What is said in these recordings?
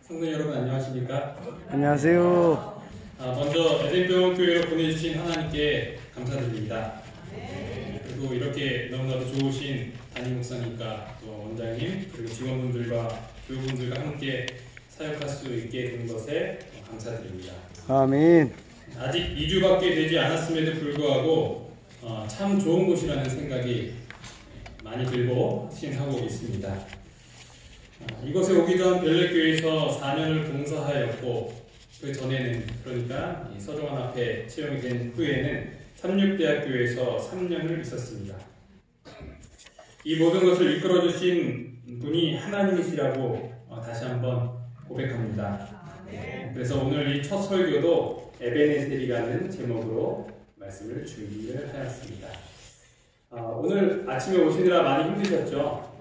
성도 여러분 안녕하십니까? 안녕하세요. 먼저 에덴병원 교회로 보내주신 하나님께 감사드립니다. 그리고 이렇게 너무나도 좋으신 담임 목사님과 또 원장님 그리고 직원분들과 교우분들과 함께 사역할 수 있게 된 것에 감사드립니다. 아멘. 아직 2주밖에 되지 않았음에도 불구하고 참 좋은 곳이라는 생각이 많이 들고 신하고 있습니다. 이곳에 오기 전 별내교회에서 4년을 봉사하였고 그 전에는 그러니까 서정환 앞에 채용이 된 후에는 삼육대학교에서 3년을 있었습니다. 이 모든 것을 이끌어주신 분이 하나님이시라고 다시 한번 고백합니다. 그래서 오늘 이 첫 설교도 에베네셀이라는 제목으로 말씀을 준비를 하였습니다. 오늘 아침에 오시느라 많이 힘드셨죠?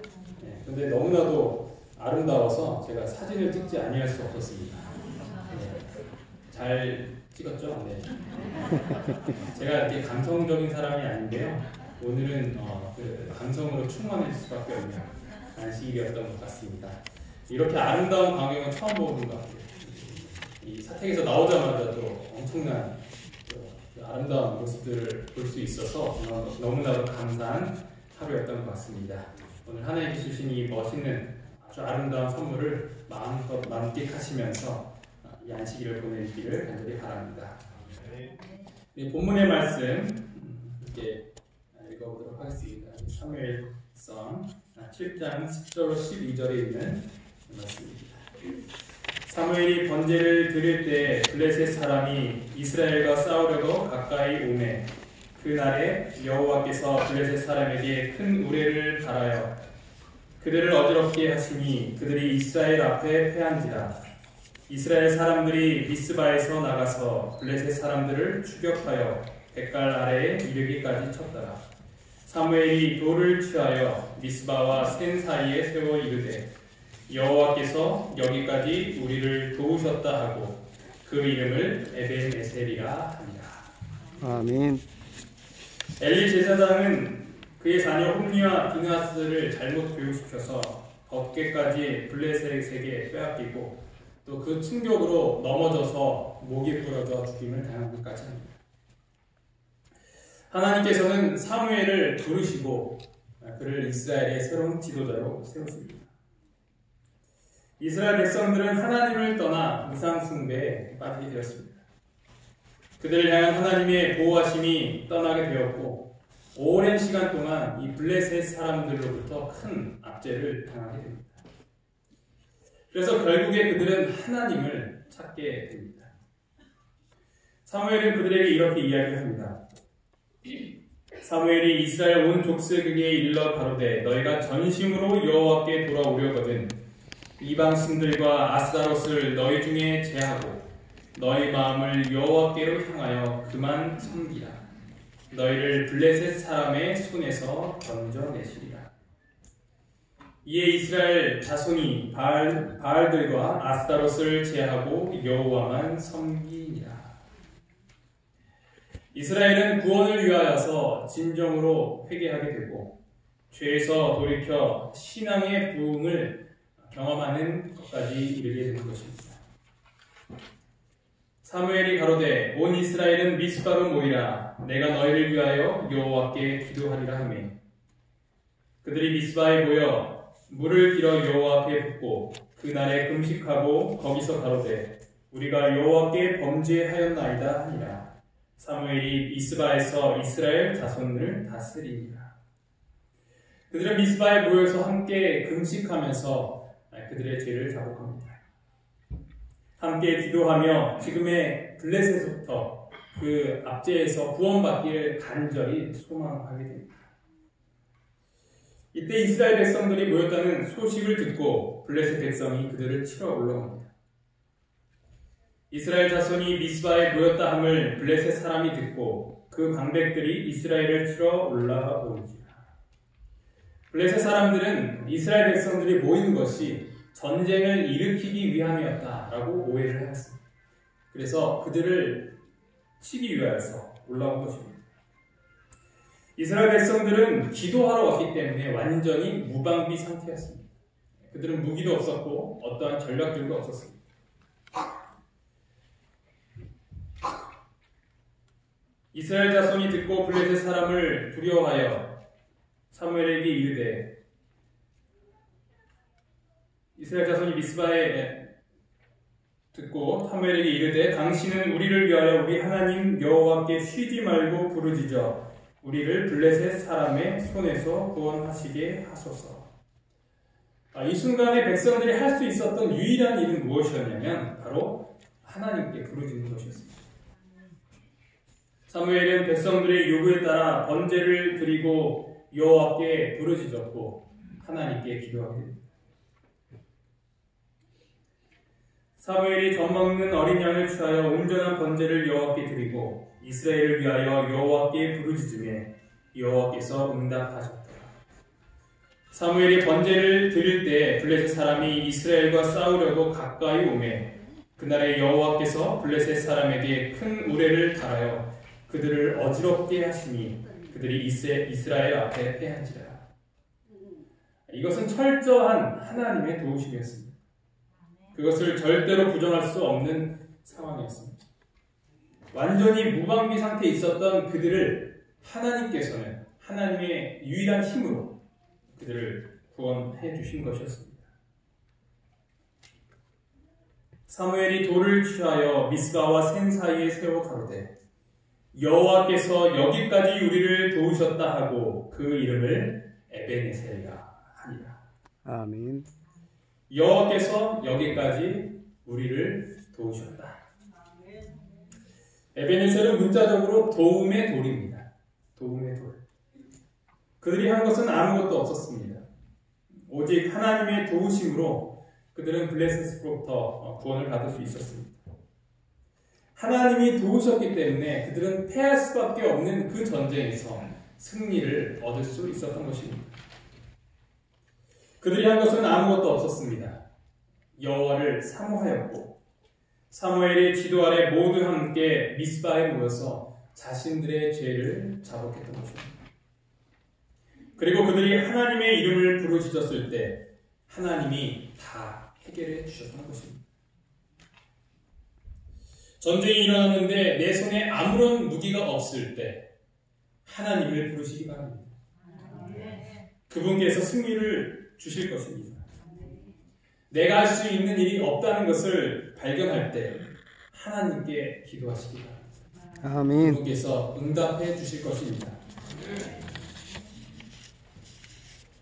그런데 너무나도 아름다워서 제가 사진을 찍지 아니할 수 없었습니다. 잘 찍었죠? 네. 제가 이렇게 감성적인 사람이 아닌데요. 오늘은 그 감성으로 충만할 수밖에 없는 안식일이었던 것 같습니다. 이렇게 아름다운 광경은 처음 보는 것 같아요. 이 사택에서 나오자마자도 엄청난 그 아름다운 모습들을 볼 수 있어서 너무나도 감사한 하루였던 것 같습니다. 오늘 하나님께 주신 이 멋있는 아주 아름다운 선물을 마음껏 만끽하시면서 이 안식일을 보내기를 간절히 바랍니다. 본문의 말씀 이렇게 읽어보도록 하겠습니다. 사무엘상 7장 10절로 12절에 있는 말씀입니다. 사무엘이 번제를 드릴 때 블레셋 사람이 이스라엘과 싸우려고 가까이 오매 그날에 여호와께서 블레셋 사람에게 큰 우레를 발하여 그들을 어지럽게 하시니 그들이 이스라엘 앞에 패한지라. 이스라엘 사람들이 미스바에서 나가서 블레셋 사람들을 추격하여 뱃갈 아래에 이르기까지 쳤더라. 사무엘이 돌을 취하여 미스바와 센 사이에 세워 이르되 여호와께서 여기까지 우리를 도우셨다 하고 그 이름을 에벤에셀이라 하니라. 아멘. 엘리 제사장은 그의 자녀 홈리와 비느하스를 잘못 교육시켜서 덧개까지 블레셋에게 빼앗기고 또 그 충격으로 넘어져서 목이 부러져 죽임을 당하기까지 합니다. 하나님께서는 사무엘을 부르시고 그를 이스라엘의 새로운 지도자로 세우십니다. 이스라엘 백성들은 하나님을 떠나 우상 숭배에 빠지게 되었습니다. 그들을 향한 하나님의 보호하심이 떠나게 되었고 오랜 시간 동안 이 블레셋 사람들로부터 큰 압제를 당하게 됩니다. 그래서 결국에 그들은 하나님을 찾게 됩니다. 사무엘은 그들에게 이렇게 이야기를 합니다. 사무엘이 이스라엘 온 족속에게 일러 가로되 너희가 전심으로 여호와께 돌아오려거든 이방 신들과 아스다롯을 너희 중에 제하고 너희 마음을 여호와께로 향하여 그만 섬기라. 너희를 블레셋 사람의 손에서 건져내시리라. 이에 이스라엘 자손이 바알들과 아스다롯을 제하고 여호와만 섬기니라. 이스라엘은 구원을 위하여서 진정으로 회개하게 되고 죄에서 돌이켜 신앙의 부흥을 경험하는 것까지 이르게 되는 것입니다. 사무엘이 가로되 온 이스라엘은 미스바로 모이라. 내가 너희를 위하여 여호와께 기도하리라 하매 그들이 미스바에 모여 물을 길어 여호와 앞에 붓고 그날에 금식하고 거기서 가로되 우리가 여호와께 범죄하였나이다 하니라. 사무엘이 미스바에서 이스라엘 자손을 다스리니라. 그들은 미스바에 모여서 함께 금식하면서 그들의 죄를 자복합니다. 함께 기도하며 지금의 블레셋부터 그 압제에서 구원받기를 간절히 소망하게 됩니다. 이때 이스라엘 백성들이 모였다는 소식을 듣고 블레셋 백성이 그들을 치러 올라옵니다. 이스라엘 자손이 미스바에 모였다 함을 블레셋 사람이 듣고 그 방백들이 이스라엘을 치러 올라오니라. 블레셋 사람들은 이스라엘 백성들이 모인 것이 전쟁을 일으키기 위함이었다라고 오해를 하였습니다. 그래서 그들을 치기 위하여서 올라온 것입니다. 이스라엘 백성들은 기도하러 왔기 때문에 완전히 무방비 상태였습니다. 그들은 무기도 없었고 어떠한 전략들도 없었습니다. 이스라엘 자손이 듣고 블레셋 사람을 두려워하여 사무엘에게 이르되 이스라엘 자손이 미스바에 듣고 사무엘에게 이르되 당신은 우리를 위하여 우리 하나님 여호와께 쉬지 말고 부르짖어 우리를 블레셋 사람의 손에서 구원하시게 하소서. 이 순간에 백성들이 할 수 있었던 유일한 일은 무엇이었냐면 바로 하나님께 부르짖는 것이었습니다. 사무엘은 백성들의 요구에 따라 번제를 드리고 여호와께 부르짖었고 하나님께 기도하게 됩니다. 사무엘이 젖먹는 어린 양을 취하여 온전한 번제를 여호와께 드리고 이스라엘을 위하여 여호와께 부르짖으며 여호와께서 응답하셨다. 사무엘이 번제를 드릴 때 블레셋 사람이 이스라엘과 싸우려고 가까이 오매 그날에 여호와께서 블레셋 사람에게 큰 우레를 달하여 그들을 어지럽게 하시니 그들이 이스라엘 앞에 패한지라. 이것은 철저한 하나님의 도우심이었습니다. 그것을 절대로 부정할 수 없는 상황이었습니다. 완전히 무방비 상태에 있었던 그들을 하나님께서는 하나님의 유일한 힘으로 그들을 구원해 주신 것이었습니다. 사무엘이 돌을 취하여 미스바와 센 사이에 세워 가로되 여호와께서 여기까지 우리를 도우셨다 하고 그 이름을 에베네셀이라 하니라. 아멘. 여호와께서 여기까지 우리를 도우셨다. 에베네셀은 문자적으로 도움의 돌입니다. 도움의 돌. 그들이 한 것은 아무것도 없었습니다. 오직 하나님의 도우심으로 그들은 블레셋으로부터 구원을 받을 수 있었습니다. 하나님이 도우셨기 때문에 그들은 패할 수밖에 없는 그 전쟁에서 승리를 얻을 수 있었던 것입니다. 그들이 한 것은 아무것도 없었습니다. 여호와를 사모하였고 사무엘의 지도 아래 모두 함께 미스바에 모여서 자신들의 죄를 자복했던 것입니다. 그리고 그들이 하나님의 이름을 부르짖었을 때 하나님이 다 해결해 주셨던 것입니다. 전쟁이 일어났는데 내 손에 아무런 무기가 없을 때 하나님을 부르시기 바랍니다. 그분께서 승리를 주실 것입니다. 내가 할 수 있는 일이 없다는 것을 발견할 때 하나님께 기도하시기 바랍니다. 아멘. 그분께서 응답해 주실 것입니다.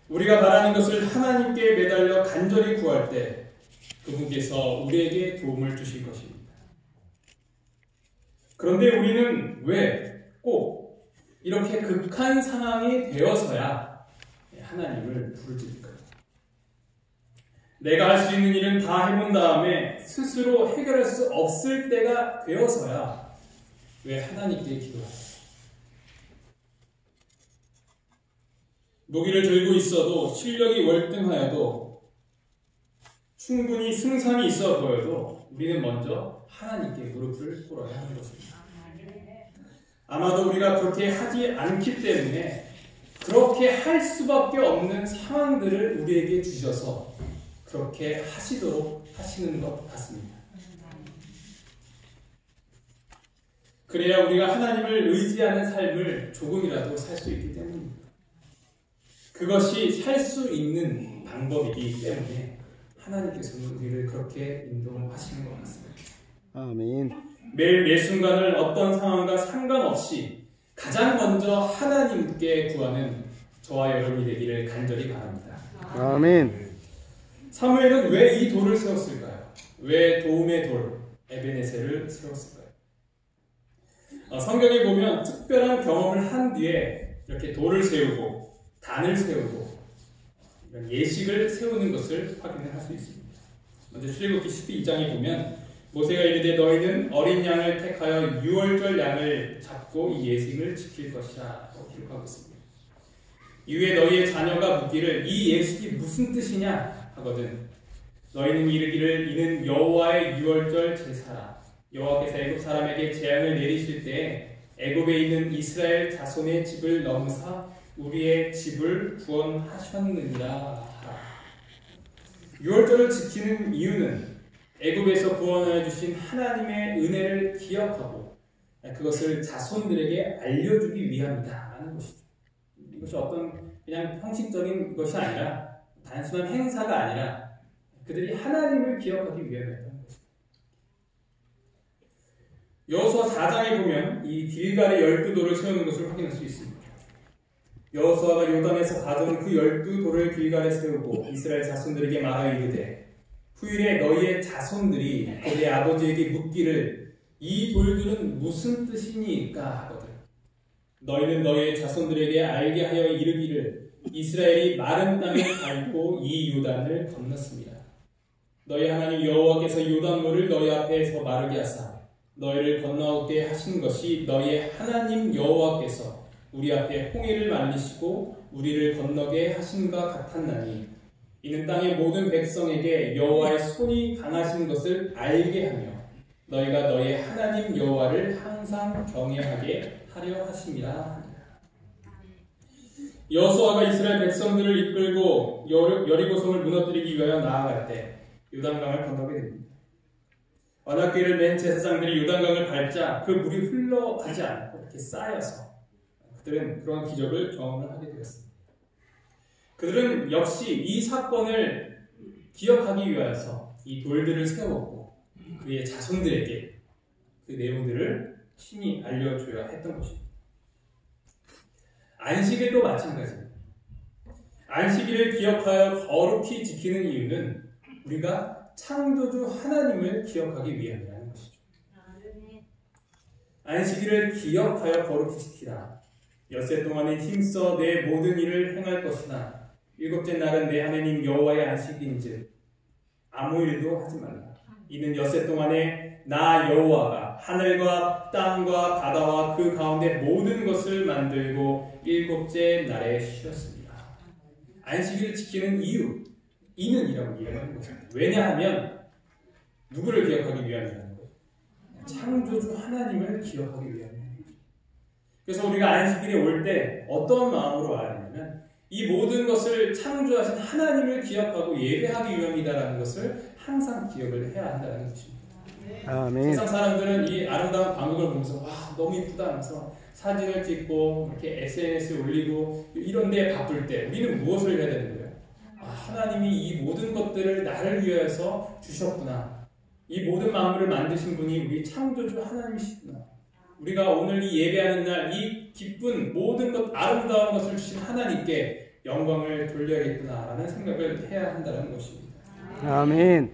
우리가 바라는 것을 하나님께 매달려 간절히 구할 때 그분께서 우리에게 도움을 주실 것입니다. 그런데 우리는 왜 꼭 이렇게 극한 상황이 되어서야 하나님을 부르짖을까요? 내가 할 수 있는 일은 다 해본 다음에 스스로 해결할 수 없을 때가 되어서야 왜 하나님께 기도할까요? 무기를 들고 있어도 실력이 월등하여도 충분히 승산이 있어 보여도 우리는 먼저 하나님께 무릎을 꿇어야 하는 것입니다. 아마도 우리가 그렇게 하지 않기 때문에 그렇게 할 수밖에 없는 상황들을 우리에게 주셔서 그렇게 하시도록 하시는 것 같습니다. 그래야 우리가 하나님을 의지하는 삶을 조금이라도 살 수 있기 때문입니다. 그것이 살 수 있는 방법이기 때문에 하나님께서는 우리를 그렇게 인도하시는 것 같습니다. 아멘. 매일 매 순간을 어떤 상황과 상관없이 가장 먼저 하나님께 구하는 저와 여러분이 되기를 간절히 바랍니다. 아멘. 사무엘은 왜 이 돌을 세웠을까요? 왜 도움의 돌 에베네셀을 세웠을까요? 성경에 보면 특별한 경험을 한 뒤에 이렇게 돌을 세우고 단을 세우고 이런 예식을 세우는 것을 확인할 수 있습니다. 먼저 출애굽기 12장에 보면 모세가 이르되 너희는 어린 양을 택하여 유월절 양을 잡고 이 예식을 지킬 것이라 기록하고 있습니다. 이후에 너희의 자녀가 묻기를 이 예식이 무슨 뜻이냐 하거든 너희는 이르기를 이는 여호와의 유월절 제사라. 여호와께서 애굽 사람에게 재앙을 내리실 때에 애굽에 있는 이스라엘 자손의 집을 넘으사 우리의 집을 구원하셨느니라 하라. 유월절을 지키는 이유는 애굽에서 구원하여 주신 하나님의 은혜를 기억하고 그것을 자손들에게 알려주기 위함이다라는 것이죠. 이것이 어떤 그냥 형식적인 것이 아니라 단순한 행사가 아니라 그들이 하나님을 기억하기 위함이었다는 것입니다. 여호수아 4장에 보면 이 길갈에 12돌을 세우는 것을 확인할 수 있습니다. 여호수아가 요단에서 가져온 그 12돌을 길갈에 세우고 이스라엘 자손들에게 말하여 이르되 후일에 너희의 자손들이 내 아버지에게 묻기를 이 돌들은 무슨 뜻이니까 하거든. 너희는 너희의 자손들에게 알게 하여 이르기를 이스라엘이 마른 땅을 밟고 이 요단을 건넜습니다. 너희 하나님 여호와께서 요단물을 너희 앞에서 마르게 하사 너희를 건너오게 하신 것이 너희의 하나님 여호와께서 우리 앞에 홍해를 말리시고 우리를 건너게 하신과 같았나니 이는 땅의 모든 백성에게 여호와의 손이 강하신 것을 알게 하며 너희가 너희의 하나님 여호와를 항상 경외하게 하려 하심이라. 여호수아가 이스라엘 백성들을 이끌고 여리고성을 무너뜨리기 위하여 나아갈 때 요단강을 건너게 됩니다. 언약궤를 맨 제사장들이 요단강을 밟자 그 물이 흘러가지 않고 이렇게 쌓여서 그들은 그런 기적을 경험을 하게 되었습니다. 그들은 역시 이 사건을 기억하기 위해서 이 돌들을 세웠고 그의 자손들에게 그 내용들을 친히 알려줘야 했던 것입니다. 안식일도 마찬가지입니다. 안식일을 기억하여 거룩히 지키는 이유는 우리가 창조주 하나님을 기억하기 위함이라는 것이죠. 안식일을 기억하여 거룩히 지키라. 엿새 동안에 힘써 내 모든 일을 행할 것이나 일곱째 날은 내 하나님 여호와의 안식인즉 아무 일도 하지 말라. 이는 엿새 동안에 나 여호와가 하늘과 땅과 바다와 그 가운데 모든 것을 만들고 일곱째 날에 쉬었습니다. 안식일을 지키는 이유, 이는이라고 이야기하는 것입니다. 왜냐하면 누구를 기억하기 위함이라는 거예요. 창조주 하나님을 기억하기 위함입니다. 그래서 우리가 안식일에 올 때 어떤 마음으로 와야 되냐면 이 모든 것을 창조하신 하나님을 기억하고 예배하기 위함이다라는 것을 항상 기억을 해야 한다는 것입니다. 아멘. 세상 사람들은 이 아름다운 광경을 보면서 와 너무 이쁘다 하면서 사진을 찍고 이렇게 SNS에 올리고 이런 데 바쁠 때 우리는 무엇을 해야 되는 거예요? 하나님이 이 모든 것들을 나를 위해서 주셨구나. 이 모든 만물을 만드신 분이 우리 창조주 하나님이시구나. 우리가 오늘 이 예배하는 날 이 기쁜 모든 것 아름다운 것을 주신 하나님께 영광을 돌려야겠구나라는 생각을 해야 한다는 것입니다. 아멘.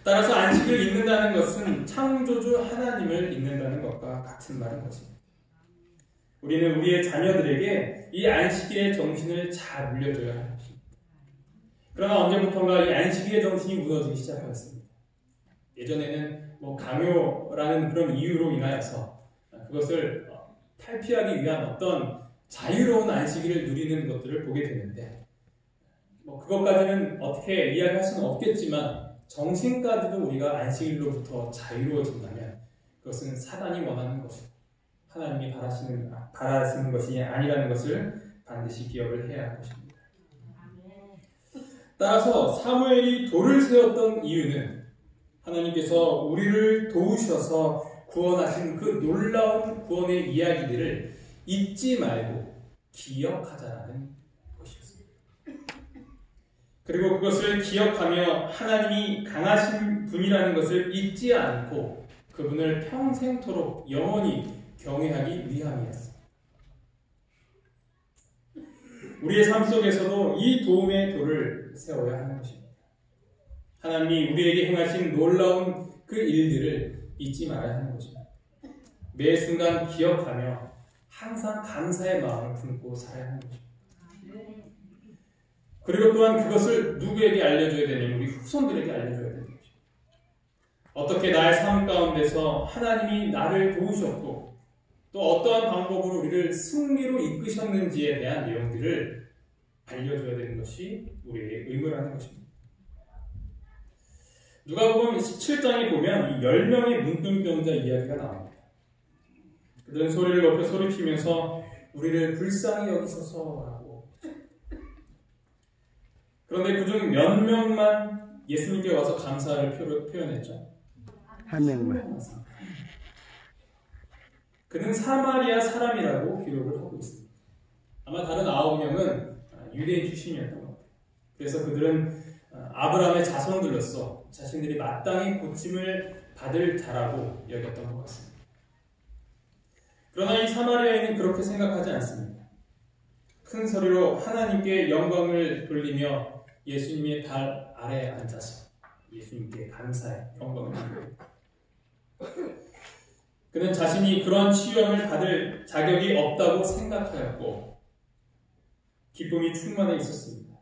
따라서 안식을 잊는다는 것은 창조주 하나님을 잊는다는 것과 같은 말인 것입니다. 우리는 우리의 자녀들에게 이 안식일의 정신을 잘 물려줘야 하는 것입니다. 그러나 언제부턴가 이 안식일의 정신이 무너지기 시작하였습니다. 예전에는 강요라는 그런 이유로 인하여서 그것을 탈피하기 위한 어떤 자유로운 안식일을 누리는 것들을 보게 되는데 그것까지는 어떻게 이야기할 수는 없겠지만 정신까지도 우리가 안식일로부터 자유로워진다면 그것은 사단이 원하는 것이고 하나님이 바라시는 것이 아니라는 것을 반드시 기억을 해야 할 것입니다. 따라서 사무엘이 돌을 세웠던 이유는 하나님께서 우리를 도우셔서 구원하신 그 놀라운 구원의 이야기들을 잊지 말고 기억하자라는 것이었습니다. 그리고 그것을 기억하며 하나님이 강하신 분이라는 것을 잊지 않고 그분을 평생토록 영원히 경외하기 위함이었습니다. 우리의 삶 속에서도 이 도움의 돌을 세워야 하는 것입니다. 하나님이 우리에게 행하신 놀라운 그 일들을 잊지 말아야 하는 것입니다. 매 순간 기억하며 항상 감사의 마음을 품고 살아야 하는 것입니다. 그리고 또한 그것을 누구에게 알려줘야 되냐면 우리 후손들에게 알려줘야 되는 것입니다. 어떻게 나의 삶 가운데서 하나님이 나를 도우셨고 또 어떠한 방법으로 우리를 승리로 이끄셨는지에 대한 내용들을 알려줘야 되는 것이 우리의 의무라는 것입니다. 누가복음 17장에 보면 이 10명의 문둥병자 이야기가 나옵니다. 그들은 소리를 높여 소리치면서 우리를 불쌍히 여기소서라고. 그런데 그중 몇 명만 예수님께 와서 감사를 표현했죠? 한 명만. 그는 사마리아 사람이라고 기록을 하고 있습니다. 아마 다른 9명은 유대인 출신이었던 것 같아요. 그래서 그들은 아브라함의 자손들로서 자신들이 마땅히 고침을 받을 자라고 여겼던 것 같습니다. 그러나 이 사마리아인은 그렇게 생각하지 않습니다. 큰 소리로 하나님께 영광을 돌리며 예수님의 발 아래에 앉아서 예수님께 감사의 영광을 돌립니다. 그는 자신이 그러한 치유함을 받을 자격이 없다고 생각하였고 기쁨이 충만해 있었습니다.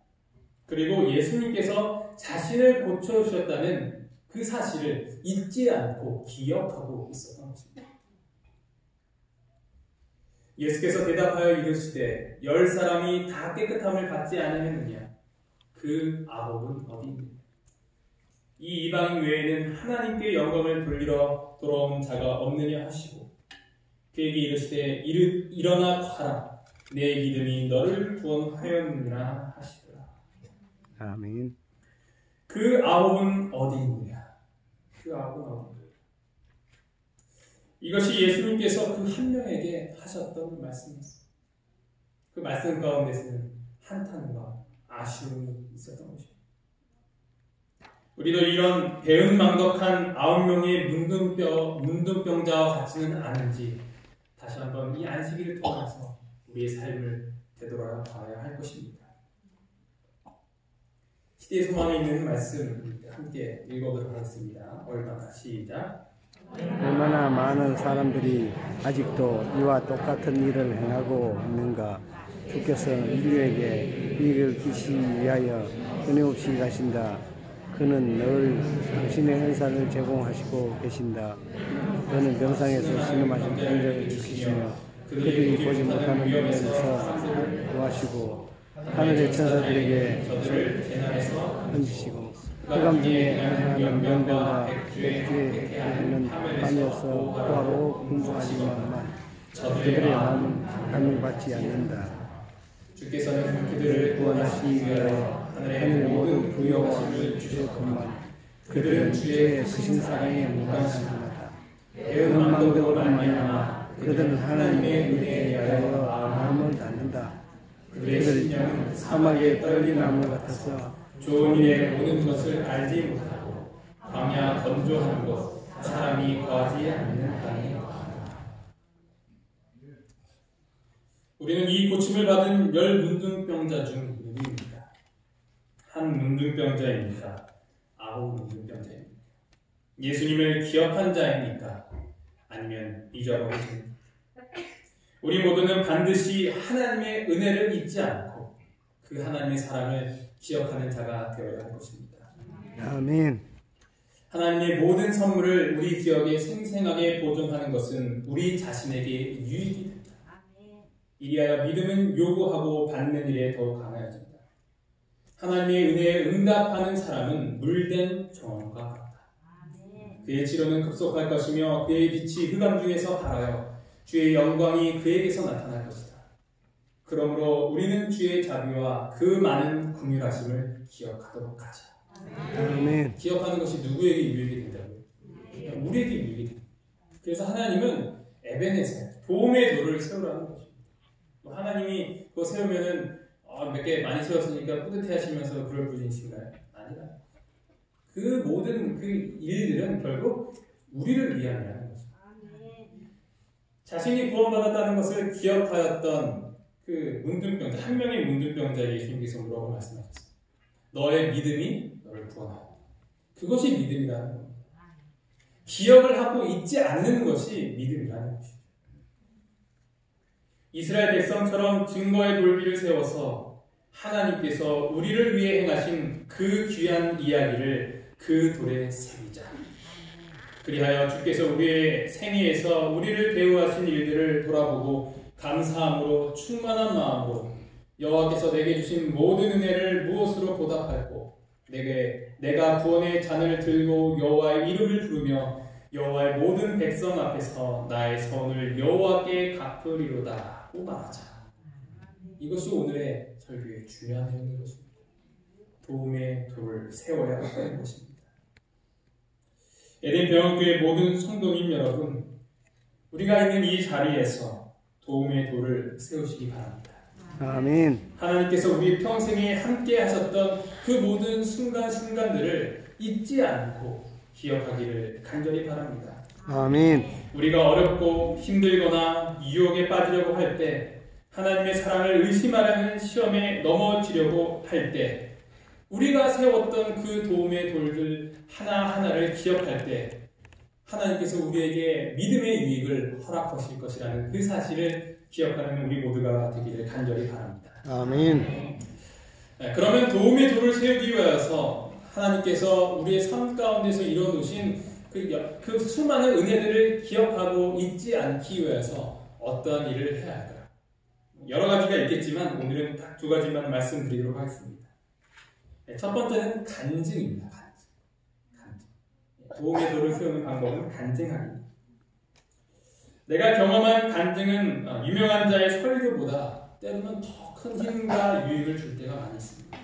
그리고 예수님께서 자신을 고쳐주셨다는 그 사실을 잊지 않고 기억하고 있었던 것입니다. 예수께서 대답하여 이르시되 10사람이 다 깨끗함을 받지 않으느냐 그 아복은 어디 있느냐. 이 이방인 외에는 하나님께 영광을 돌리러 돌아온 자가 없느냐 하시고 그에게 이르시되 일어나 가라 내 믿음이 너를 구원하였느니라 하시더라. 아멘. 그 아홉은 어디 있느냐? 그 아홉은 어디 있느냐? 이것이 예수님께서 그 한 명에게 하셨던 말씀이었습니다. 그 말씀 가운데서는 한탄과 아쉬움이 있었던 것입니다. 우리도 이런 배은망덕한 9명의 문둥병자와 같지는 않은지 다시 한번 이 안식일을 통해서 우리의 삶을 되돌아봐야 할 것입니다. 시대의 소망에 있는 말씀 함께 읽어보도록 하겠습니다. 얼마나 시작. 얼마나 많은 사람들이 아직도 이와 똑같은 일을 행하고 있는가. 주께서 인류에게 이익을 끼치기 위하여 끊임없이 가신다. 그는 늘 당신의 은사를 제공하시고 계신다. 그는 병상에서 신음하신 병자를 지키시며 그들이 보지 못하는 병에서 구하시고 하늘의 천사들에게 던지시고 흑암 중에 행하는 명병과 백주에 있는 밤에서 호화로 공부하지만 그들의 마음은 감명받지 않는다. 주께서는 그들을 구원하시기 위하여 하늘의 모든 부여하심을 주셨건만 그들은 주의 크신 사랑에 무관심하다. 배은망덕으로 말미암아 그들은 하나님의 은혜에 대하여 마음을 닫는다. 그들 사막의 떨린 나무 같아서 좋은 일에 모든 것을 알지 못하고 광야 건조한 곳 사람이 거하지 않는 땅에 거한다. 우리는 이 고침을 받은 10 문둥병자 중 누구입니까? 한 문둥병자입니까? 9 문둥병자입니까? 예수님을 기억한 자입니까? 아니면 잊어버리십니까? 우리 모두는 반드시 하나님의 은혜를 잊지 않고 그 하나님의 사랑을 기억하는 자가 되어야 할 것입니다. 아멘. 하나님의 모든 선물을 우리 기억에 생생하게 보존하는 것은 우리 자신에게 유익이 됩니다. 이리하여 믿음은 요구하고 받는 일에 더욱 강해집니다. 하나님의 은혜에 응답하는 사람은 물된 정원과 같다. 그의 치료는 급속할 것이며 그의 빛이 흑암 중에서 발하여 주의 영광이 그에게서 나타날 것이다. 그러므로 우리는 주의 자비와 그 많은 긍휼하심을 기억하도록 하자. 아멘. 기억하는 것이 누구에게 유익이 된다고요? 우리에게 유익이 됩니다. 그래서 하나님은 에베네셀, 도움의 돌을 세우라는 것입니다. 하나님이 그거 세우면은 몇 개 많이 세웠으니까 뿌듯해하시면서 그럴 분이신가요? 아니다. 그 모든 그 일들은 결국 우리를 위함이라는 것입니다. 자신이 구원받았다는 것을 기억하였던 그 문둥병자, 한 명의 문둥병자에게 예수님께서 뭐라고 말씀하셨어요? 너의 믿음이 너를 구원하였다. 그것이 믿음이라는 겁니다. 기억을 하고 잊지 않는 것이 믿음이라는 것이죠. 이스라엘 백성처럼 증거의 돌비를 세워서 하나님께서 우리를 위해 행하신 그 귀한 이야기를 그 돌에 새기자. 그리하여 주께서 우리의 생애에서 우리를 대우하신 일들을 돌아보고 감사함으로 충만한 마음으로 여호와께서 내게 주신 모든 은혜를 무엇으로 보답할꼬? 내가 구원의 잔을 들고 여호와의 이름을 부르며 여호와의 모든 백성 앞에서 나의 선을 여호와께 갚으리로다고 말하자. 이것이 오늘의 설교의 중요한 내용인 것입니다. 도움의 돌을 세워야 하는 것입니다. 에덴 병학교의 모든 성도님 여러분, 우리가 있는 이 자리에서 도움의 돌을 세우시기 바랍니다. 아멘. 하나님께서 우리 평생에 함께 하셨던 그 모든 순간순간들을 잊지 않고 기억하기를 간절히 바랍니다. 아멘. 우리가 어렵고 힘들거나 유혹에 빠지려고 할 때, 하나님의 사랑을 의심하려는 시험에 넘어지려고 할 때, 우리가 세웠던 그 도움의 돌들 하나하나를 기억할 때 하나님께서 우리에게 믿음의 유익을 허락하실 것이라는 그 사실을 기억하는 우리 모두가 되기를 간절히 바랍니다. 아멘. 그러면 도움의 돌을 세우기 위해서 하나님께서 우리의 삶 가운데서 이뤄놓으신 그 수많은 은혜들을 기억하고 잊지 않기 위해서 어떤 일을 해야 할까요? 여러 가지가 있겠지만 오늘은 딱 두 가지만 말씀드리도록 하겠습니다. 첫 번째는 간증입니다. 간증. 도움의 돌을 세우는 방법은 간증하기입니다. 내가 경험한 간증은 유명한 자의 설교보다 때로는 더 큰 힘과 유익을 줄 때가 많이 있습니다.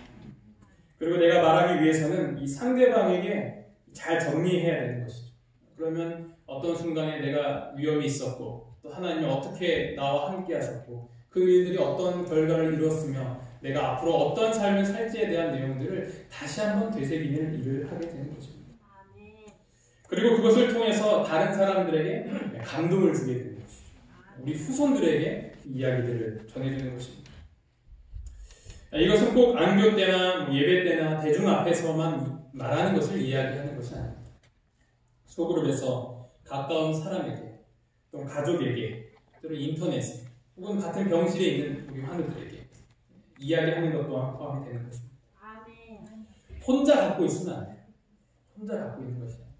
그리고 내가 말하기 위해서는 이 상대방에게 잘 정리해야 되는 것이죠. 그러면 어떤 순간에 내가 위험이 있었고 또 하나님이 어떻게 나와 함께 하셨고 그 일들이 어떤 결과를 이뤘으며 내가 앞으로 어떤 삶을 살지에 대한 내용들을 다시 한번 되새기는 일을 하게 되는 것입니다. 그리고 그것을 통해서 다른 사람들에게 감동을 주게 되는 것이죠. 우리 후손들에게 이야기들을 전해주는 것입니다. 이것은 꼭 안교 때나 예배 때나 대중 앞에서만 말하는 것을 이야기하는 것이 아닙니다. 소그룹에서 가까운 사람에게, 또 가족에게, 또는 인터넷에, 혹은 같은 병실에 있는 우리 환우들에게 이야기하는 것 또한 포함이 되는 것입니다. 혼자 갖고 있으면 안 돼요. 혼자 갖고 있는 것이 아니에요.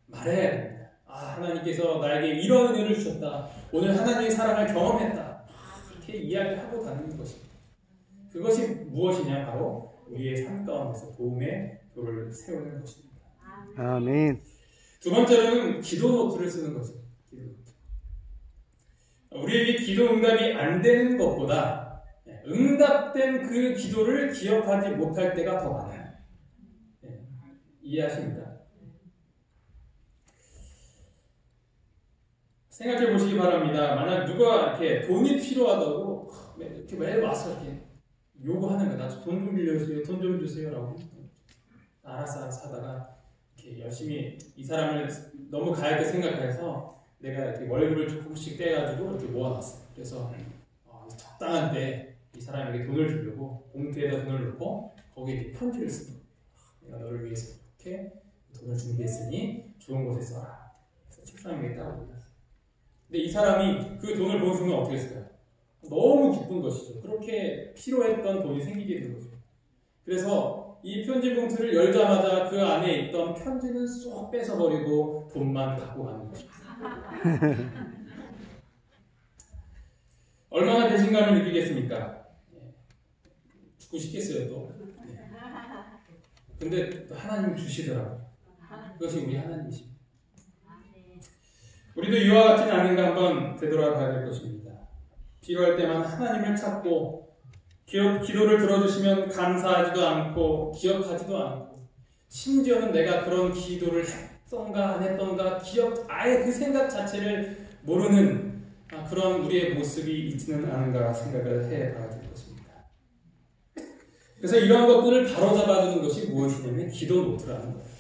말해야 됩니다. 하나님께서 나에게 이런 은혜를 주셨다. 오늘 하나님의 사랑을 경험했다. 이렇게 이야기하고 다니는 것입니다. 그것이 무엇이냐? 바로 우리의 삶 가운데서 도움의 돌을 세우는 것입니다. 아멘. 두 번째로는 기도 노트를 쓰는 것입니다. 기도 노트. 우리에게 기도 응답이 안 되는 것보다 응답된 그 기도를 기억하지 못할 때가 더 많아요. 이해하십니까? 생각해 보시기 바랍니다. 만약 누가 이렇게 돈이 필요하다고 이렇게 매일 와서 이렇게 요구하는 거야. 나 돈 좀 빌려주세요. 돈 좀 주세요라고. 알았어 하다가 이렇게 열심히 이 사람을 너무 가볍게 생각해서 내가 이렇게 월급을 조금씩 떼가지고 이렇게 모아놨어. 그래서 적당한 때 이 사람에게 돈을 주려고 봉투에다 돈을 넣고 거기에 편지를 쓰는 거야. 내가 너를 위해서 이렇게 돈을 준비했으니 좋은 곳에 써라. 그래서 책상 위에 따로 올렸어. 근데 이 사람이 그 돈을 본 순간 어떻게 했을까요? 너무 기쁜 것이죠. 그렇게 필요했던 돈이 생기게 된 거죠. 그래서 이 편지 봉투를 열자마자 그 안에 있던 편지는 쏙 뺏어버리고 돈만 갖고 가는 거죠. 얼마나 배신감을 느끼겠습니까? 죽고 싶겠어요 또. 근데 하나님 주시더라고요. 그것이 우리 하나님이십니다. 우리도 이와 같지는 않은가 한번 되돌아봐야 될 것입니다. 필요할 때만 하나님을 찾고 기도를 들어주시면 감사하지도 않고 기억하지도 않고 심지어는 내가 그런 기도를 했던가 안 했던가 아예 그 생각 자체를 모르는 그런 우리의 모습이 있지는 않은가 생각을 해봐야 될 것입니다. 그래서 이러한 것들을 바로잡아주는 것이 무엇이냐면 기도 노트라는 거예요.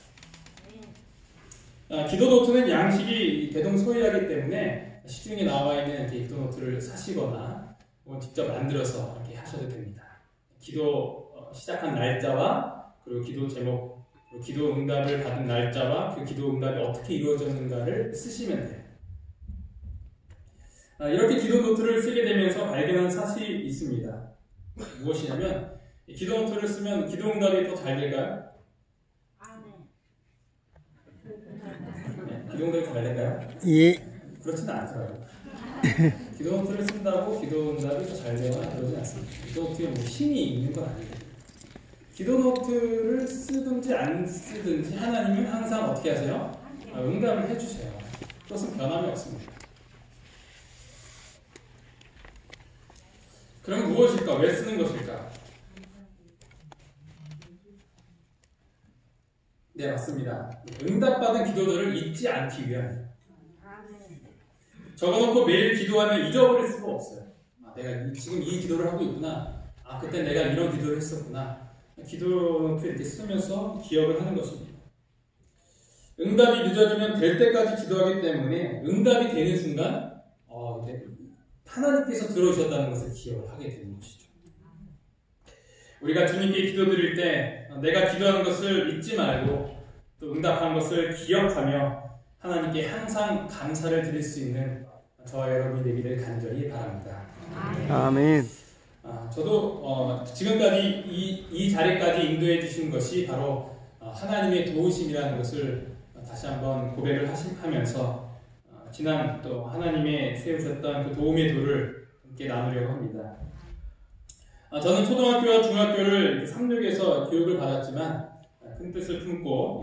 기도 노트는 양식이 대동소이하기 때문에 시중에 나와 있는 기도 노트를 사시거나 직접 만들어서 이렇게 하셔도 됩니다. 기도 시작한 날짜와 그리고 기도 제목, 그리고 기도 응답을 받은 날짜와 그 기도 응답이 어떻게 이루어졌는가를 쓰시면 돼요. 이렇게 기도 노트를 쓰게 되면서 발견한 사실이 있습니다. 무엇이냐면 기도 노트를 쓰면 기도 응답이 더 잘 될까요? 기도 응답이 더 잘 될까요? 예. 그렇지는 않더라고요. 기도 노트를 쓴다고 기도 응답이 더 잘 되거나 그러진 않습니다. 기도 노트에 뭐 힘이 있는 건 아니에요. 기도 노트를 쓰든지 안 쓰든지 하나님은 항상 어떻게 하세요? 응답을 해주세요. 그것은 변함이 없습니다. 그럼 무엇일까? 왜 쓰는 것일까? 네, 맞습니다. 응답받은 기도들을 잊지 않기 위함입니다. 적어놓고 매일 기도하면 잊어버릴 수가 없어요. 내가 지금 이 기도를 하고 있구나. 그때 내가 이런 기도를 했었구나. 기도노트 이렇게 쓰면서 기억을 하는 것입니다. 응답이 늦어지면 될 때까지 기도하기 때문에 응답이 되는 순간 하나님께서 들어주셨다는 것을 기억을 하게 되는 것이죠. 우리가 주님께 기도드릴 때 내가 기도하는 것을 잊지 말고 또 응답한 것을 기억하며 하나님께 항상 감사를 드릴 수 있는 저와 여러분이 되기를 간절히 바랍니다. 아멘. 저도 지금까지 이 자리까지 인도해 주신 것이 바로 하나님의 도우심이라는 것을 다시 한번 고백을 하면서 지난 또 하나님의 세우셨던 그 도움의 도를 함께 나누려고 합니다. 저는 초등학교와 중학교를 삼육에서 교육을 받았지만 큰 뜻을 품고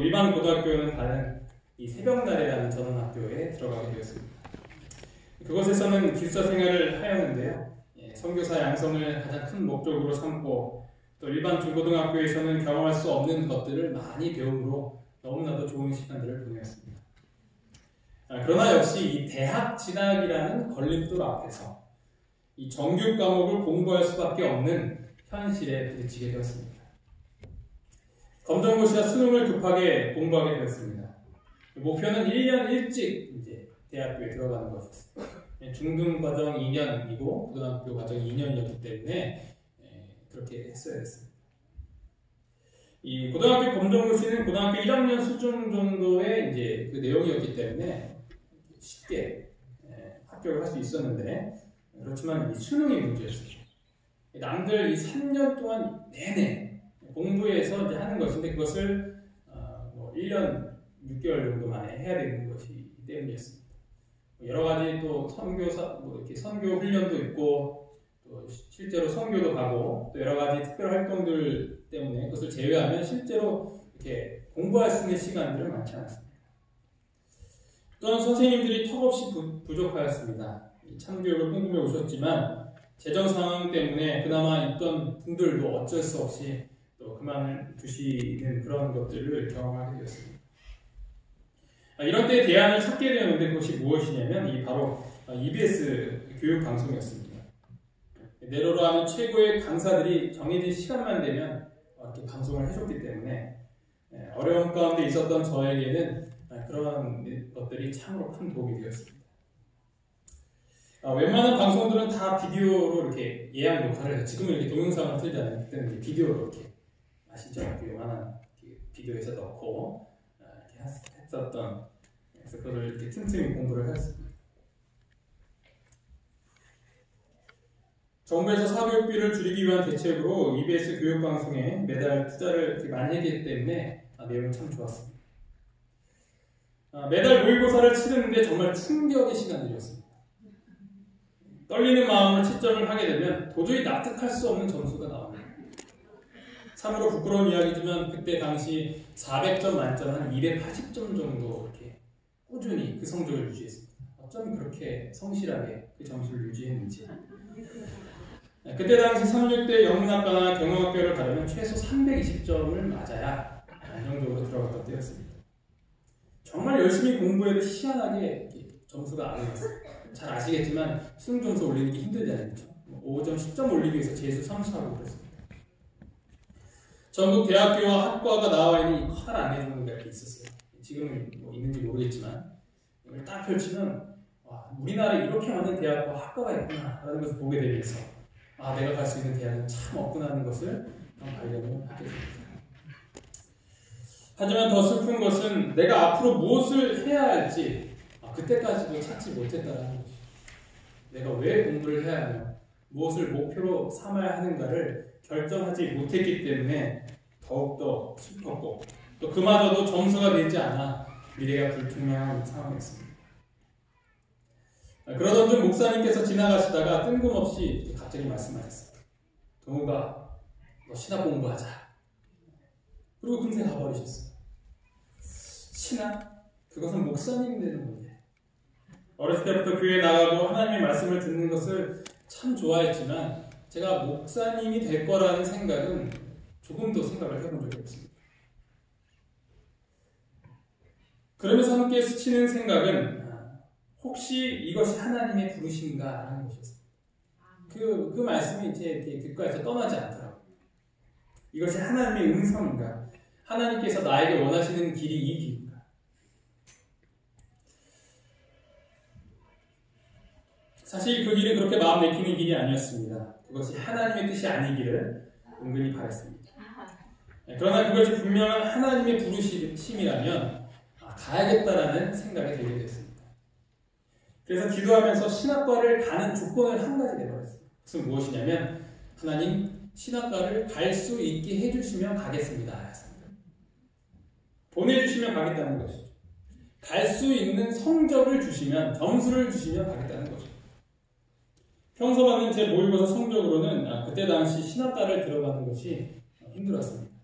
일반 고등학교는 다른 이 새벽날이라는 전원학교에 들어가게 되었습니다. 그곳에서는 기숙사 생활을 하였는데요. 선교사 양성을 가장 큰 목적으로 삼고 또 일반 중고등학교에서는 경험할 수 없는 것들을 많이 배움으로 너무나도 좋은 시간들을 보내었습니다. 그러나 역시 이 대학 진학이라는 걸림돌 앞에서 이 정규 과목을 공부할 수밖에 없는 현실에 부딪히게 되었습니다. 검정고시와 수능을 급하게 공부하게 되었습니다. 목표는 1년 일찍 이제 대학교에 들어가는 것이었습니다. 중등과정 2년이고 고등학교 과정 2년이었기 때문에 그렇게 했어야 했습니다. 이 고등학교 검정고시는 고등학교 1학년 수준 정도의 이제 그 내용이었기 때문에 쉽게 합격을 할 수 있었는데 그렇지만 이 수능이 문제였어요. 남들 이 3년 동안 내내 공부해서 이제 하는 것인데 그것을 1년 6개월 정도 만에 해야 되는 것이기 때문이었습니다. 여러 가지 또 이렇게 선교 훈련도 있고 또 실제로 선교도 가고 또 여러 가지 특별 활동들 때문에 그것을 제외하면 실제로 이렇게 공부할 수 있는 시간들은 많지 않았습니다. 또한 선생님들이 턱없이 부족하였습니다. 참교육을 꿈꾸며 오셨지만 재정 상황 때문에 그나마 있던 분들도 어쩔 수 없이 또 그만을 두시는 그런 것들을 경험하게 되었습니다. 이런 때 대안을 찾게 되었는데 그것이 무엇이냐면 바로 EBS 교육 방송이었습니다. 내로라는 최고의 강사들이 정해진 시간만 되면 이렇게 방송을 해줬기 때문에 어려움 가운데 있었던 저에게는 그런 것들이 참으로 큰 도움이 되었습니다. 웬만한 방송들은 다 비디오로 이렇게 예약 녹화를 해서 지금은 이렇게 동영상을 틀잖아요. 그때는 이제 비디오로 이렇게 아시죠? 요만한 비디오에서 넣고 이렇게 했었던 그래서 그걸 이렇게 틈틈이 공부를 했습니다. 정부에서 사교육비를 줄이기 위한 대책으로 EBS 교육방송에 매달 투자를 이렇게 많이 했기 때문에 내용이 참 좋았습니다. 매달 모의고사를 치르는데 정말 충격의 시간들이었습니다. 떨리는 마음으로 채점을 하게 되면 도저히 납득할 수 없는 점수가 나옵니다. 참으로 부끄러운 이야기지만 그때 당시 400점 만점 한 280점 정도 이렇게 꾸준히 그 성적을 유지했습니다. 어쩜 그렇게 성실하게 그 점수를 유지했는지. 그때 당시 36대 영문학과나 경영학교를 가려면 최소 320점을 맞아야 안정적으로 들어갔던 때였습니다. 정말 열심히 공부해도 희한하게 점수가 안 올랐어요. 잘 아시겠지만 수능 점수 올리는 게 힘들잖아요. 5점, 10점 올리기 위해서 재수, 삼수하고 그랬습니다. 전국 대학교와 학과가 나와 있는 이 커다란 안내문이 이렇게 있었어요. 지금은 있는지 모르겠지만 이걸 딱 펼치면 우리나라에 이렇게 많은 대학과 학과가 있구나 라는 것을 보게 되면서 내가 갈 수 있는 대학은 참 없구나 하는 것을 발견을 하게 됩니다. 하지만 더 슬픈 것은 내가 앞으로 무엇을 해야 할지 그때까지도 찾지 못했다는 것이죠. 내가 왜 공부를 해야 하며 무엇을 목표로 삼아야 하는가를 결정하지 못했기 때문에 더욱더 슬펐고 또 그마저도 점수가 되지 않아 미래가 불투명한 상황이었습니다. 그러던 중 목사님께서 지나가시다가 뜬금없이 갑자기 말씀하셨어요. 동우가 너 신학 공부하자. 그리고 금세 가버리셨어요. 신학? 그것은 목사님 되는 문제. 어렸을 때부터 교회에 나가고 하나님의 말씀을 듣는 것을 참 좋아했지만 제가 목사님이 될 거라는 생각은 조금도 생각을 해본 적이 없습니다. 그러면서 함께 스치는 생각은 혹시 이것이 하나님의 부르심인가 하는 것이었어요. 그 말씀이 제 귓가에서 떠나지 않더라고요. 이것이 하나님의 음성인가? 하나님께서 나에게 원하시는 길이 이 길인가? 사실 그 길은 그렇게 마음 내키는 길이 아니었습니다. 그것이 하나님의 뜻이 아니기를 은근히 바랐습니다. 그러나 그것이 분명한 하나님의 부르심이라면 가야겠다라는 생각이 들게 됐습니다. 그래서 기도하면서 신학과를 가는 조건을 한 가지 내버렸어요. 그것은 무엇이냐면 하나님 신학과를 갈 수 있게 해주시면 가겠습니다. 보내주시면 가겠다는 것이죠. 갈 수 있는 성적을 주시면, 점수를 주시면 가겠다는 것이죠. 평소 받는 제 모의고사 성적으로는 그때 당시 신학과를 들어가는 것이 힘들었습니다.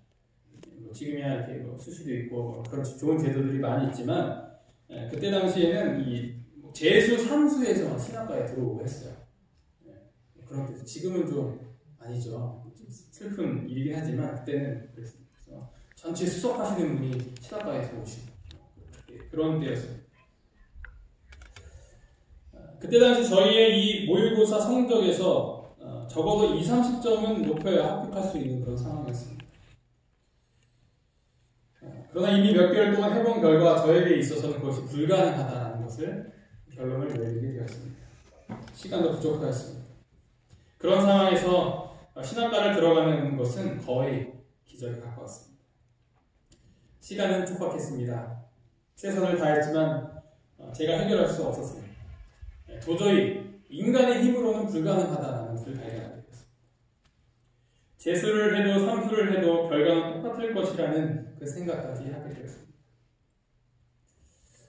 지금이야 이렇게 수시도 있고 그런 좋은 제도들이 많이 있지만 그때 당시에는 이 재수 3수에서 신학과에 들어오고 했어요. 그런 때 지금은 좀 아니죠. 좀 슬픈 일이긴 하지만 그때는 그랬습니다. 그래서 전체 수석하시는 분이 신학과에 들어오시고 그런 때였어요. 그때 당시 저희의 이 모의고사 성적에서 적어도 20, 30점은 높여야 합격할 수 있는 그런 상황이었습니다. 그러나 이미 몇 개월 동안 해본 결과 저에게 있어서는 그것이 불가능하다는 것을 결론을 내리게 되었습니다. 시간도 부족하였습니다. 그런 상황에서 신학과를 들어가는 것은 거의 기적에 가까웠습니다. 시간은 촉박했습니다. 최선을 다했지만 제가 해결할 수 없었습니다. 도저히 인간의 힘으로는 불가능하다는 것을 발견하게 되었습니다. 재수를 해도 삼수를 해도 결과는 똑같을 것이라는 그 생각까지 하게 되었습니다.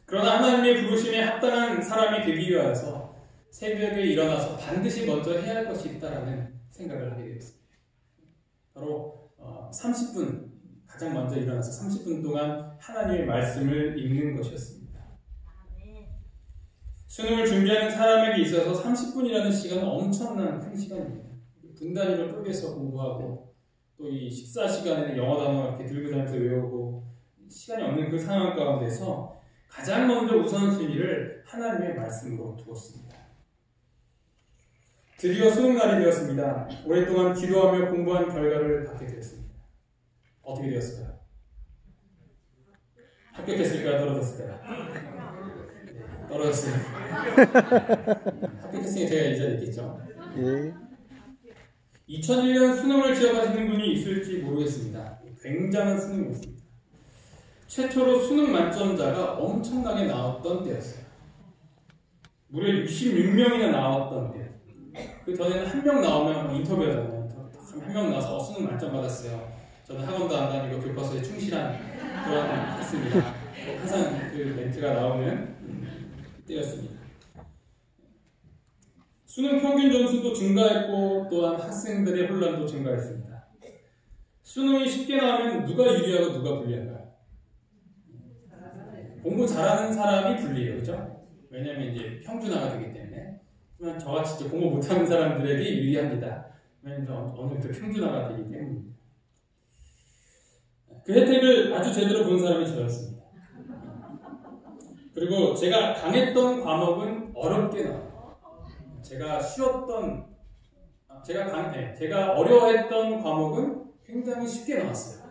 그러나 하나님의 부르심에 합당한 사람이 되기 위하여서 새벽에 일어나서 반드시 먼저 해야 할 것이 있다라는 생각을 하게 되었습니다. 바로 30분, 가장 먼저 일어나서 30분 동안 하나님의 말씀을 읽는 것이었습니다. 수능을 준비하는 사람에게 있어서 30분이라는 시간은 엄청난 큰 시간입니다. 분 단위로 쪼개서 공부하고 또 이 식사 시간에는 영어 단어 이렇게 들고 다니면서 외우고 시간이 없는 그 상황 가운데서 가장 먼저 우선순위를 하나님의 말씀으로 두었습니다. 드디어 수능날이 되었습니다. 오랫동안 기도하며 공부한 결과를 받게 되었습니다. 어떻게 되었을까요? 합격했을까요? 떨어졌을까요? 네, 떨어졌어요. 합격했으니 제가 이 자리에 있겠죠. 2001년 수능을 지어가시는 분이 있을지 모르겠습니다. 굉장한 수능이었습니다. 최초로 수능 만점자가 엄청나게 나왔던 때였어요. 무려 66명이나 나왔던 때. 그 전에는 한 명 나오면 인터뷰하잖아요. 한 명 나와서 수능 만점 받았어요. 저는 학원도 안 다니고 교과서에 충실한 그런 했습니다. 항상 그 멘트가 나오는 때였습니다. 수능 평균 점수도 증가했고 또한 학생들의 혼란도 증가했습니다. 수능이 쉽게 나오면 누가 유리하고 누가 불리한가요? 공부 잘하는 사람이 불리해요. 그렇죠? 왜냐하면 이제 평준화가 되기 때문에. 하지만 저같이 공부 못하는 사람들에게 유리합니다. 왜냐하면 어느 정도 평준화가 되기 때문입니다. 그 혜택을 아주 제대로 본 사람이 저였습니다. 그리고 제가 강했던 과목은 어렵게 나와요. 제가 어려워했던 과목은 굉장히 쉽게 나왔어요.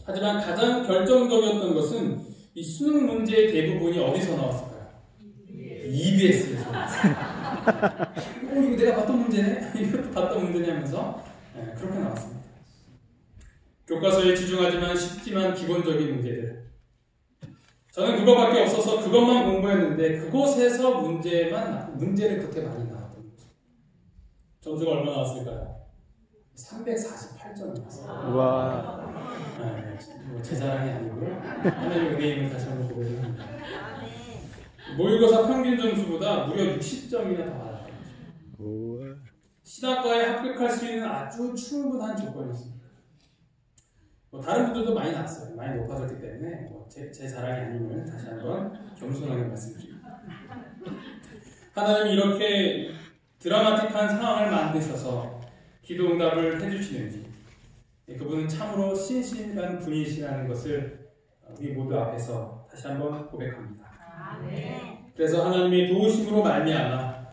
하지만 가장 결정적이었던 것은 이 수능 문제의 대부분이 어디서 나왔을까요? EBS에서 나왔어요. 이거 내가 봤던 문제네? 이것도 봤던 문제냐 하면서 그렇게 나왔습니다. 교과서에 집중하지만 쉽지만 기본적인 문제들. 저는 그거밖에 없어서 그것만 공부했는데 그곳에서 문제를 그렇게 많이 나왔던 거죠. 점수가 얼마 나왔을까요? 348점 나왔어요. 와. 제 자랑이 아니고요. 하나님의 은혜임을 다시 한번 고백합니다. 모의고사 평균 점수보다 무려 60점이나 더 받았던 거죠. 신학과에 합격할 수 있는 아주 충분한 조건이었습니다. 다른 분들도 많이 나왔어요. 많이 높아졌기 때문에 제 자랑이 아님을 다시 한번 겸손하게 말씀드립니다. 하나님이 이렇게 드라마틱한 상황을 만드셔서 기도 응답을 해주시는지 그분은 참으로 신실한 분이시라는 것을 우리 모두 앞에서 다시 한번 고백합니다. 그래서 하나님의 도우심으로 말미암아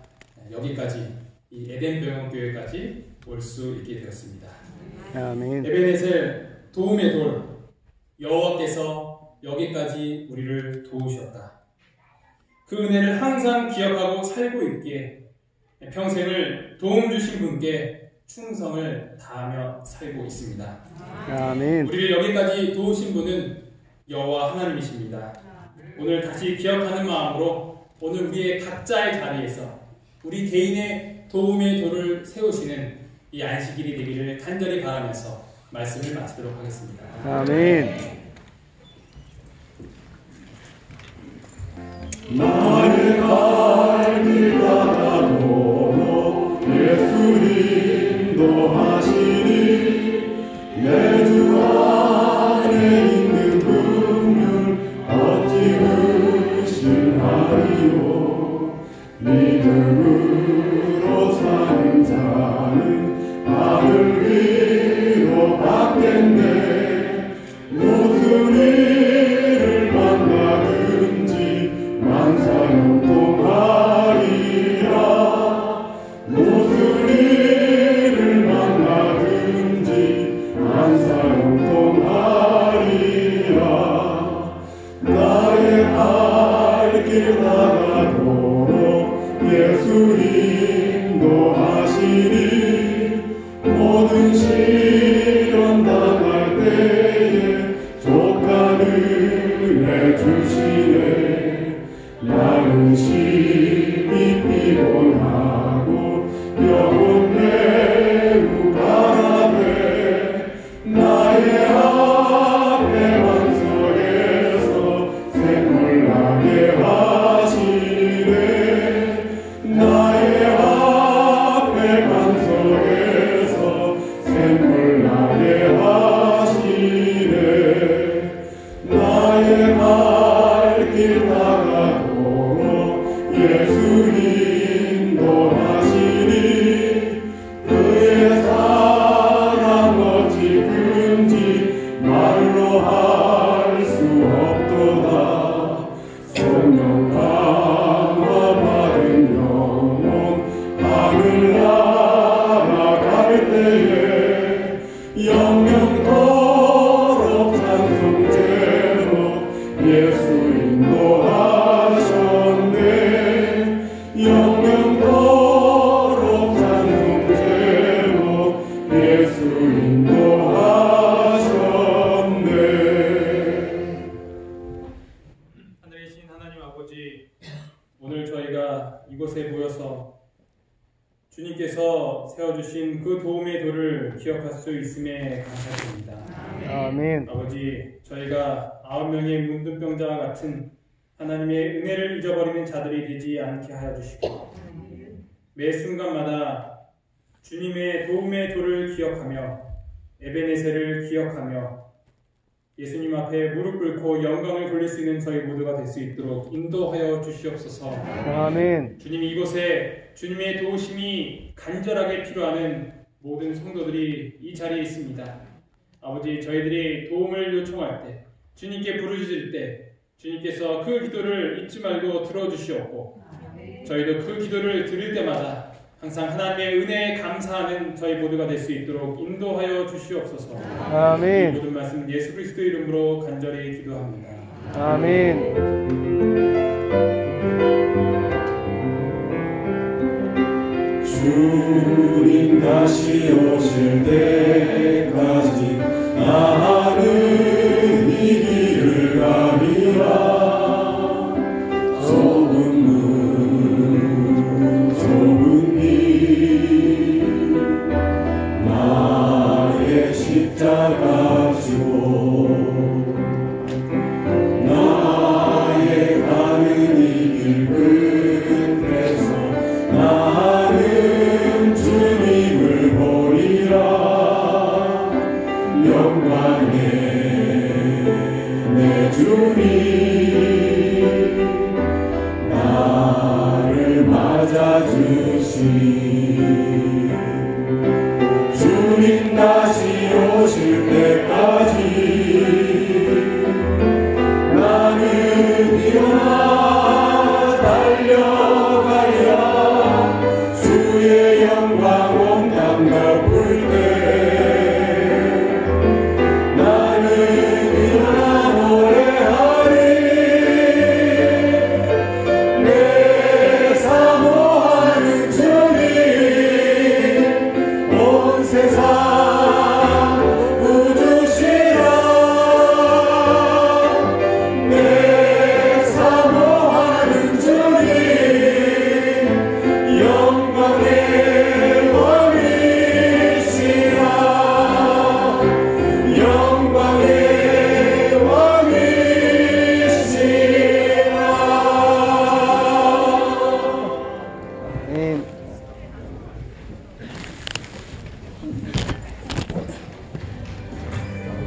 여기까지 이 에덴 병영교회까지 올 수 있게 되었습니다. 아멘. 에베네셀 도움의 돌 여호와께서 여기까지 우리를 도우셨다. 그 은혜를 항상 기억하고 살고 있기에 평생을 도움 주신 분께 충성을 다하며 살고 있습니다. 아멘. 우리를 여기까지 도우신 분은 여호와 하나님이십니다. 오늘 다시 기억하는 마음으로 오늘 우리의 각자의 자리에서 우리 개인의 도움의 돌을 세우시는 이 안식일이 되기를 간절히 바라면서 말씀을 마치도록 하겠습니다. 아멘. 나의 갈 길 따라도 예수 인도하시니 내 주 안에 있는 긍휼 어찌 의심하리요. 믿음으로 사는 자는 하늘 위로 받겠네. 무슨 일을 만나든지 만사형통하리라. 무슨 일을 만나든지 만사형통하리라. 나의 갈 길 따라도록 예수 인도하시니 모든 시련 당할 때에 족한 은혜 주시네. 나는 심히 피곤하고 영혼 매우 가라되 나의 앞에 반석에서 샘물 나게 하시네. 나의 앞에 반석에서 샘물 나게 하시네. 나의 갈 길 따라도록 예수 인도하시니 그의 사랑 어찌 큰지 말로 할 수 없도다. 성령 강화 받은 영혼 하늘나라 갈 때에 영영토록 찬송제로 예수 인도하셨네. 영영토록 찬송제로 예수 인도하셨네. 하늘에 계신 하나님 아버지, 오늘 저희가 이곳에 모여서 주님께서 세워주신 그 도움의 돌을 기억할 수 있음에 감사드립니다. 아멘. 아버지, 저희가 9명의 문둥병자와 같은 하나님의 은혜를 잊어버리는 자들이 되지 않게 하여 주시고 매 순간마다 주님의 도움의 돌을 기억하며 에베네셀을 기억하며 예수님 앞에 무릎 꿇고 영광을 돌릴 수 있는 저희 모두가 될 수 있도록 인도하여 주시옵소서. 아멘. 주님, 이곳에 주님의 도우심이 간절하게 필요하는 모든 성도들이 이 자리에 있습니다. 아버지, 저희들이 도움을 요청할 때, 주님께 부르짖을 때 주님께서 그 기도를 잊지 말고 들어주시옵고 저희도 그 기도를 드릴 때마다 항상 하나님의 은혜에 감사하는 저희 모두가 될 수 있도록 인도하여 주시옵소서. 아멘. 이 모든 말씀 예수 그리스도 이름으로 간절히 기도합니다. 아멘. 주님 다시 오실 때까지 나는 이 길을 가리라. 좁은 문 좁은 길 나의 십자가 지고 나의 가는 이 길 끝에서 나는 주님을 보리라. 영광의 내 주님 나를 맞아주시